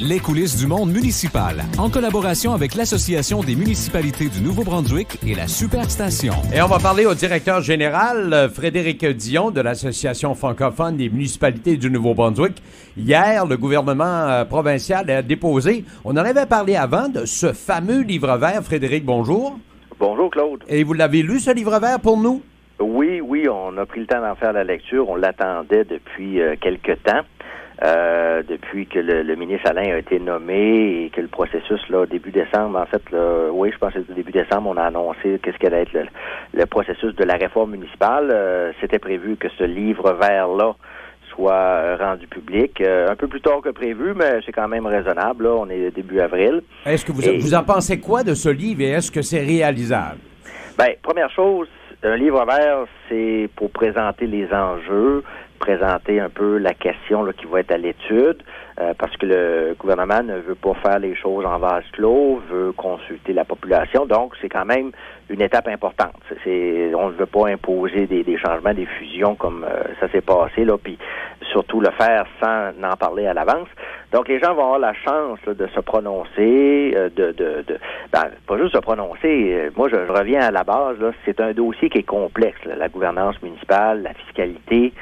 Les coulisses du monde municipal, en collaboration avec l'Association des municipalités du Nouveau-Brunswick et la Superstation. Et on va parler au directeur général, Frédéric Dion, de l'Association francophone des municipalités du Nouveau-Brunswick. Hier, le gouvernement provincial a déposé, on en avait parlé avant, de ce fameux livre vert. Frédéric, bonjour. Bonjour, Claude. Et vous l'avez lu, ce livre vert, pour nous? Oui, on a pris le temps d'en faire la lecture. On l'attendait depuis quelque temps. Depuis que le ministre Alain a été nommé et que le processus, là, début décembre, en fait, là, oui, je pense que début décembre, on a annoncé qu'est-ce qu'allait être le processus de la réforme municipale. C'était prévu que ce livre vert-là soit rendu public. Un peu plus tard que prévu, mais c'est quand même raisonnable. Là, on est début avril. Est-ce que vous en pensez quoi de ce livre et est-ce que c'est réalisable? Bien, première chose, un livre vert, c'est pour présenter les enjeux, présenter un peu la question là, qui va être à l'étude, parce que le gouvernement ne veut pas faire les choses en vase clos, veut consulter la population, donc c'est quand même une étape importante. On ne veut pas imposer des changements, des fusions comme ça s'est passé, là, puis surtout le faire sans en parler à l'avance. Donc les gens vont avoir la chance là, de se prononcer, pas juste se prononcer. Moi, je reviens à la base, là, c'est un dossier qui est complexe, là, la gouvernance municipale, la fiscalité,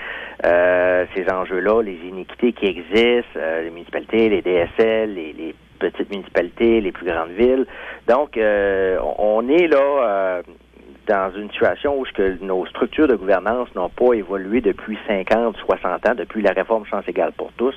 ces enjeux-là, les iniquités qui existent, les municipalités, les DSL, les petites municipalités, les plus grandes villes. Donc, on est là dans une situation où nos structures de gouvernance n'ont pas évolué depuis 50, 60 ans, depuis la réforme Chance égale pour tous,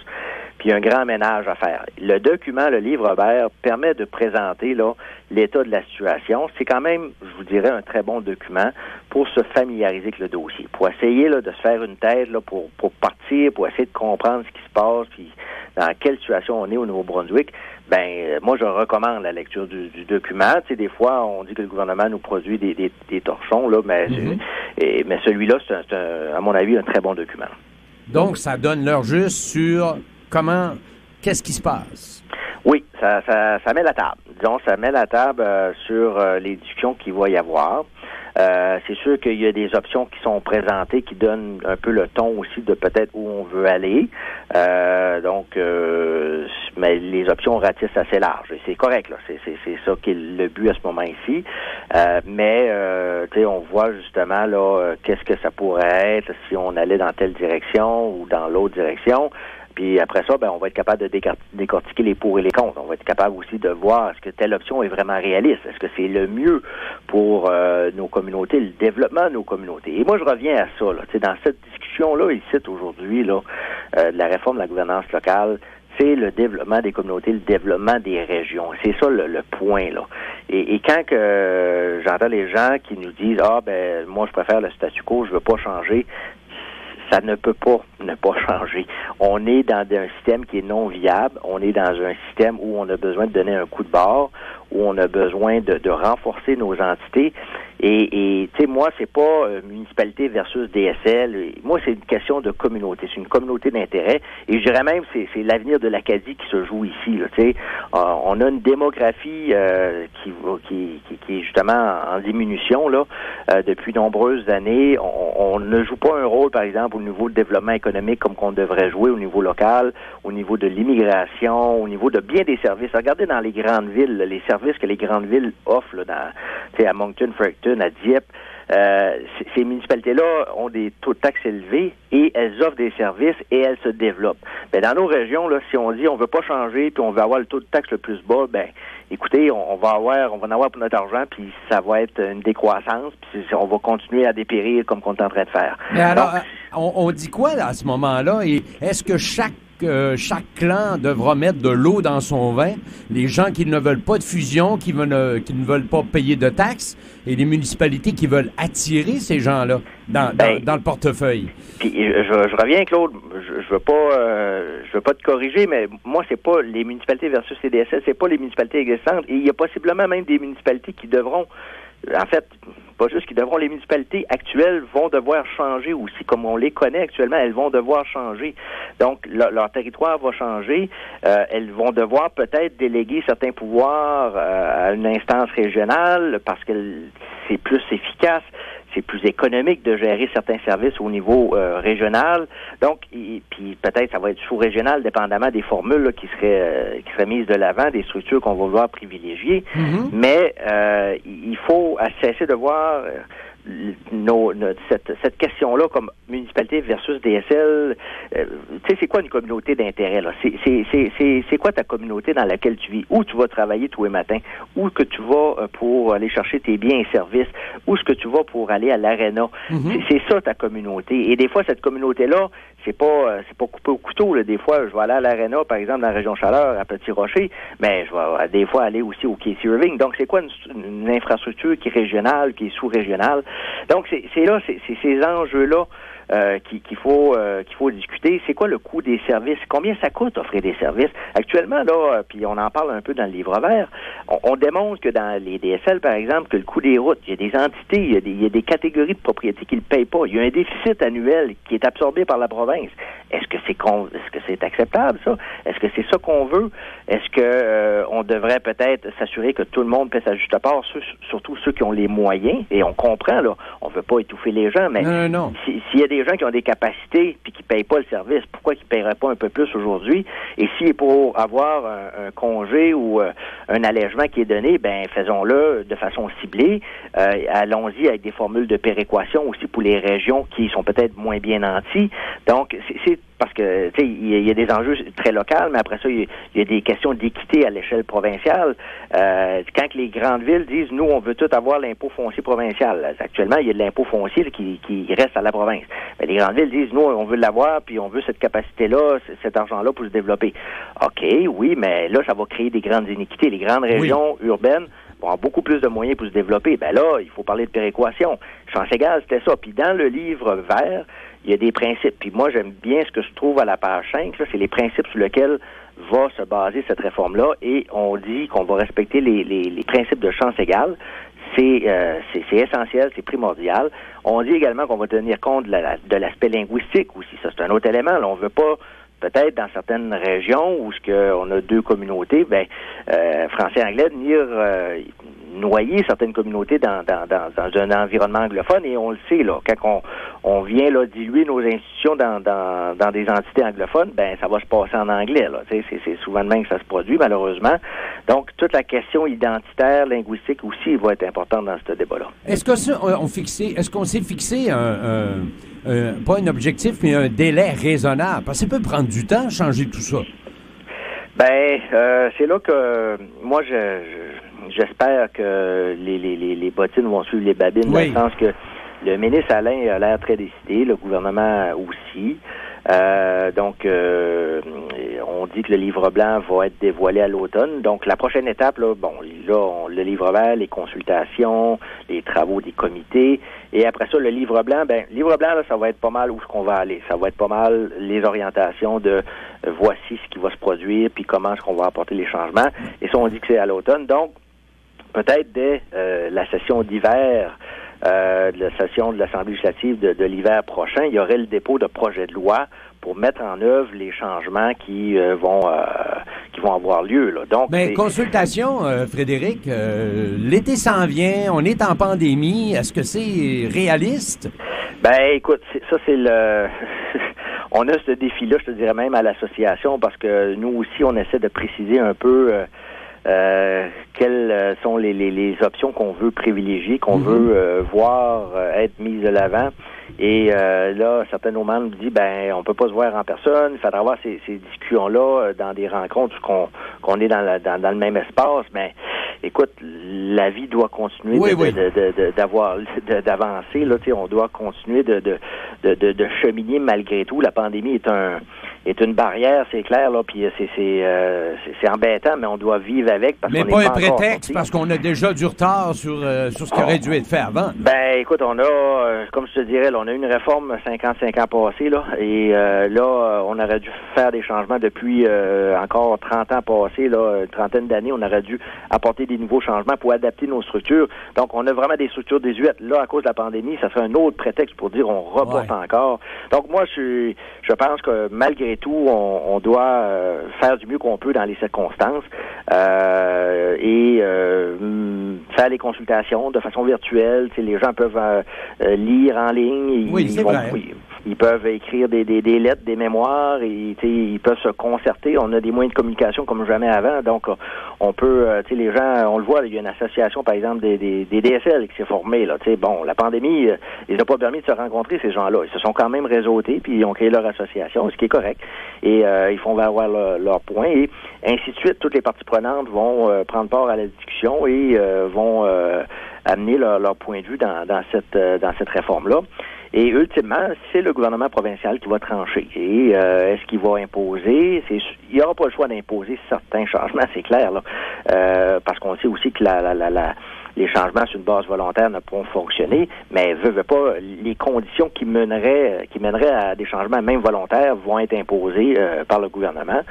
puis un grand ménage à faire. Le document, le livre vert, permet de présenter là l'état de la situation. C'est quand même, je vous dirais, un très bon document pour se familiariser avec le dossier, pour essayer là, de se faire une tête là, pour partir, pour essayer de comprendre ce qui se passe, puis dans quelle situation on est au Nouveau-Brunswick. Moi, je recommande la lecture du document. Tu sais, des fois, on dit que le gouvernement nous produit des torchons, là, mais celui-là, c'est à mon avis, un très bon document. Donc, ça donne l'heure juste sur qu'est-ce qui se passe? Oui, ça met la table. Disons, ça met la table sur les discussions qu'il va y avoir. C'est sûr qu'il y a des options qui sont présentées qui donnent un peu le ton aussi de peut-être où on veut aller. Mais les options ratissent assez large. Et c'est correct, là. C'est ça qui est le but à ce moment ici. Tu sais, on voit justement là qu'est-ce que ça pourrait être si on allait dans telle direction ou dans l'autre direction. Puis après ça, on va être capable de décortiquer les pour et les contre. On va être capable aussi de voir est-ce que telle option est vraiment réaliste. Est-ce que c'est le mieux pour nos communautés, le développement de nos communautés. Et moi, je reviens à ça. Là. Dans cette discussion-là, ici, aujourd'hui, là, de la réforme de la gouvernance locale, c'est le développement des communautés, le développement des régions. C'est ça le point, là. Et quand que j'entends les gens qui nous disent moi, je préfère le statu quo, je veux pas changer, ça ne peut pas ne pas changer. On est dans un système qui est non viable. On est dans un système où on a besoin de donner un coup de barre, où on a besoin de renforcer nos entités. Et tu sais, moi, c'est pas municipalité versus DSL. Moi, c'est une question de communauté. C'est une communauté d'intérêt. Et je dirais même, c'est l'avenir de l'Acadie qui se joue ici. Tu sais, on a une démographie qui est justement en diminution là depuis nombreuses années. On ne joue pas un rôle, par exemple, au niveau de développement économique comme qu'on devrait jouer au niveau local, au niveau de l'immigration, au niveau de bien des services. Regardez dans les grandes villes, là, les services que les grandes villes offrent là, à Moncton, Fredericton, à Dieppe. Ces municipalités-là ont des taux de taxes élevés et elles offrent des services et elles se développent. Mais dans nos régions, là, si on dit on veut pas changer puis on veut avoir le taux de taxe le plus bas, écoutez, on va en avoir pour notre argent puis ça va être une décroissance puis on va continuer à dépérir comme on est en train de faire. Mais alors, on dit quoi là, à ce moment-là? Et est-ce que chaque clan devra mettre de l'eau dans son vin, les gens qui ne veulent pas de fusion, qui ne veulent pas payer de taxes, et les municipalités qui veulent attirer ces gens-là dans le portefeuille. Puis je reviens, Claude, je veux pas te corriger, mais moi, c'est pas les municipalités versus les DSL, c'est pas les municipalités existantes, et il y a possiblement même des municipalités qui devront, en fait, pas juste qui devront, les municipalités actuelles vont devoir changer aussi, comme on les connaît actuellement, elles vont devoir changer. Donc, leur territoire va changer. Elles vont devoir peut-être déléguer certains pouvoirs à une instance régionale parce que c'est plus efficace. c'est plus économique de gérer certains services au niveau régional. Donc, puis peut-être ça va être sous-régional, dépendamment des formules là, qui seraient mises de l'avant, des structures qu'on va vouloir privilégier. Mm-hmm. Mais il faut cesser de voir cette question-là comme municipalité versus DSL. Tu sais, c'est quoi une communauté d'intérêt, là? C'est quoi ta communauté dans laquelle tu vis? Où tu vas travailler tous les matins? Où que tu vas pour aller chercher tes biens et services? Où est-ce que tu vas pour aller à l'aréna? Mm-hmm. C'est ça, ta communauté. Et des fois, cette communauté-là, c'est pas coupé au couteau, là. Des fois, je vais aller à l'aréna, par exemple, dans la région Chaleur, à Petit-Rocher, mais je vais des fois aller aussi au Casey Irving. Donc, c'est quoi une infrastructure qui est régionale, qui est sous-régionale? Donc, c'est ces enjeux-là qu'il faut discuter. C'est quoi le coût des services? Combien ça coûte offrir des services? Actuellement, là, puis on en parle un peu dans le livre vert, on démontre que dans les DSL, par exemple, que le coût des routes, il y a des entités, il y a des catégories de propriétés qui ne le payent pas. Il y a un déficit annuel qui est absorbé par la province. Est-ce que c'est acceptable, ça? Est-ce que c'est ça qu'on veut? Est-ce que on devrait peut-être s'assurer que tout le monde paie sa juste part, surtout ceux qui ont les moyens? Et on comprend, là, on veut pas étouffer les gens, mais non. S'il y a des gens qui ont des capacités puis qui payent pas le service, pourquoi qu'ils paieraient pas un peu plus aujourd'hui? Et si pour avoir un congé ou un allègement qui est donné, ben faisons-le de façon ciblée. Allons-y avec des formules de péréquation aussi pour les régions qui sont peut-être moins bien nanties. Donc, c'est parce que, tu sais, il y a des enjeux très locaux, mais après ça, il y a des questions d'équité à l'échelle provinciale. Quand les grandes villes disent, nous, on veut tout avoir l'impôt foncier provincial. Actuellement, il y a de l'impôt foncier là, qui reste à la province. Mais les grandes villes disent, nous, on veut l'avoir, puis on veut cette capacité-là, cet argent-là pour se développer. OK, oui, mais là, ça va créer des grandes iniquités. Les grandes régions urbaines vont avoir beaucoup plus de moyens pour se développer. Ben là, il faut parler de péréquation. Chance égale, c'était ça. Puis dans le livre vert, il y a des principes. Puis moi, j'aime bien ce que je trouve à la page 5. Ça, c'est les principes sur lesquels va se baser cette réforme-là. Et on dit qu'on va respecter les principes de chance égale. C'est essentiel, c'est primordial. On dit également qu'on va tenir compte de l'aspect linguistique aussi. Ça, c'est un autre élément. Là, on veut pas peut-être dans certaines régions où on a deux communautés, français et anglais, venir noyer certaines communautés dans un environnement anglophone, et on le sait, là, quand on vient là diluer nos institutions dans des entités anglophones, ben ça va se passer en anglais, là. C'est souvent de même que ça se produit, malheureusement. Donc, toute la question identitaire, linguistique aussi va être importante dans ce débat-là. Est-ce qu'on s'est fixé pas un objectif, mais un délai raisonnable? Parce que ça peut prendre du temps à changer tout ça. C'est là que moi j'espère que les bottines vont suivre les babines, dans le sens que le ministre Alain a l'air très décidé, le gouvernement aussi. Donc, on dit que le livre blanc va être dévoilé à l'automne. Donc, la prochaine étape, là, le livre vert, les consultations, les travaux des comités. Et après ça, le livre blanc, là, ça va être pas mal où est-ce qu'on va aller. Ça va être pas mal les orientations de voici ce qui va se produire, puis comment est-ce qu'on va apporter les changements. Et ça, on dit que c'est à l'automne. Donc, peut-être dès la session d'hiver, de la session de l'Assemblée législative de l'hiver prochain, il y aurait le dépôt de projets de loi pour mettre en œuvre les changements qui vont avoir lieu, là. Donc, consultation, Frédéric, l'été s'en vient, on est en pandémie, est-ce que c'est réaliste? Écoute, on a ce défi-là, je te dirais même à l'association, parce que nous aussi, on essaie de préciser un peu quelles sont les options qu'on veut privilégier, qu'on veut voir être mises de l'avant. Et là, certains de nos membres disent, on peut pas se voir en personne, il faudra avoir ces discussions-là dans des rencontres qu'on est dans le même espace. Mais écoute, la vie doit continuer d'avancer. Là, on doit continuer de cheminer malgré tout. La pandémie est une barrière, c'est clair, là, puis c'est embêtant, mais on doit vivre avec. Mais pas un prétexte, parce qu'on a déjà du retard sur ce qui aurait dû être fait avant. Écoute, on a, comme je te dirais, là, on a eu une réforme 55 ans passés, là, et là, on aurait dû faire des changements depuis encore 30 ans passés, là, une trentaine d'années, on aurait dû apporter des nouveaux changements pour adapter nos structures. Donc, on a vraiment des structures désuètes. Là, à cause de la pandémie, ça serait un autre prétexte pour dire on reporte encore. Donc, moi, je pense que malgré malgré tout, on doit faire du mieux qu'on peut dans les circonstances et faire les consultations de façon virtuelle. Les gens peuvent lire en ligne. Ils peuvent écrire des lettres, des mémoires, ils peuvent se concerter. On a des moyens de communication comme jamais avant. Donc, on peut, les gens, on le voit, il y a une association, par exemple, des DSL qui s'est formée. Là, bon, la pandémie, ils n'ont pas permis de se rencontrer, ces gens-là. Ils se sont quand même réseautés, puis ils ont créé leur association, ce qui est correct. Et ils font valoir leur point. Et ainsi de suite, toutes les parties prenantes vont prendre part à la discussion et vont amener leur point de vue dans cette réforme-là. Et ultimement, c'est le gouvernement provincial qui va trancher. Et est-ce qu'il va imposer? Il n'y aura pas le choix d'imposer certains changements, c'est clair, là, parce qu'on sait aussi que les changements sur une base volontaire ne pourront fonctionner, mais veut pas, les conditions qui mèneraient à des changements même volontaires vont être imposées par le gouvernement.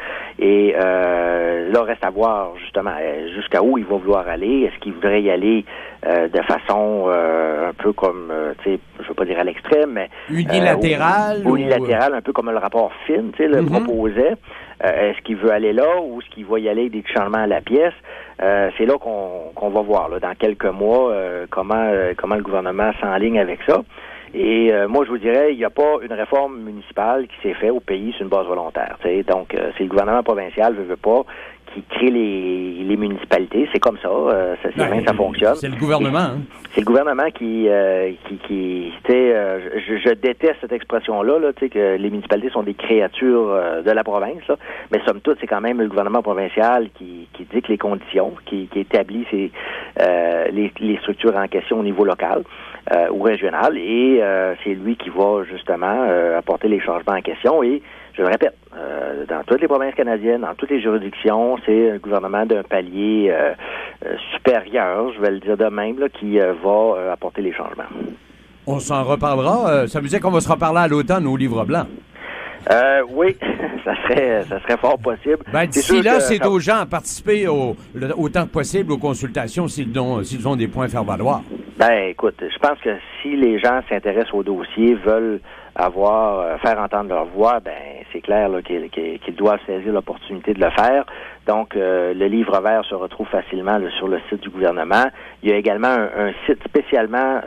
Et là, reste à voir justement jusqu'à où il va vouloir aller. Est-ce qu'il voudrait y aller de façon un peu comme, je veux pas dire à l'extrême, mais unilatérale, unilatérale, un peu comme le rapport Finn, le proposait. Est-ce qu'il veut aller là ou est-ce qu'il va y aller avec des changements à la pièce? C'est là qu'on va voir là, dans quelques mois comment le gouvernement s'enligne avec ça. Et moi, je vous dirais, il n'y a pas une réforme municipale qui s'est faite au pays sur une base volontaire. Donc, c'est le gouvernement provincial veut pas qui crée les municipalités. C'est comme ça. Ça fonctionne. C'est le gouvernement. Hein? C'est le gouvernement qui je déteste cette expression-là, que les municipalités sont des créatures de la province. Là. Mais somme toute, c'est quand même le gouvernement provincial qui dicte les conditions, qui établit les structures en question au niveau local ou régional. Et c'est lui qui va justement apporter les changements en question. Et je le répète, dans toutes les provinces canadiennes, dans toutes les juridictions, c'est un gouvernement d'un palier supérieur, je vais le dire de même, là, qui va apporter les changements. On s'en reparlera. Ça veut dire qu'on va se reparler à l'automne au Livre blanc. Oui, ça serait fort possible. D'ici là, c'est aux gens à participer autant que possible aux consultations s'ils ont des points à faire valoir. Écoute, je pense que si les gens s'intéressent au dossier, veulent faire entendre leur voix, c'est clair là, qu'ils doivent saisir l'opportunité de le faire. Donc, le livre vert se retrouve facilement là, sur le site du gouvernement. Il y a également un site spécialement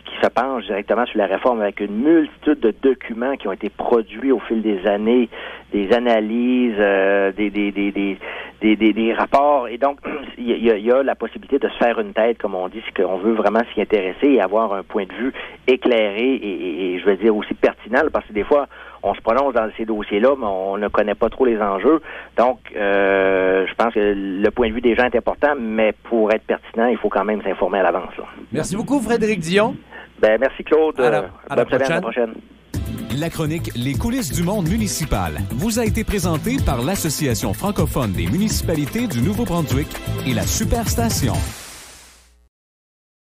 qui se penche directement sur la réforme avec une multitude de documents qui ont été produits au fil des années, des analyses, des rapports. Et donc, il y a la possibilité de se faire une tête, comme on dit, si on veut vraiment s'y intéresser et avoir un point de vue éclairé et je veux dire aussi pertinent, parce que des fois, on se prononce dans ces dossiers-là, mais on ne connaît pas trop les enjeux. Donc, je pense que le point de vue des gens est important, mais pour être pertinent, il faut quand même s'informer à l'avance. Là. Merci beaucoup, Frédéric Dion. Merci, Claude. À la prochaine. La chronique Les coulisses du monde municipal vous a été présentée par l'Association francophone des municipalités du Nouveau-Brunswick et la Superstation.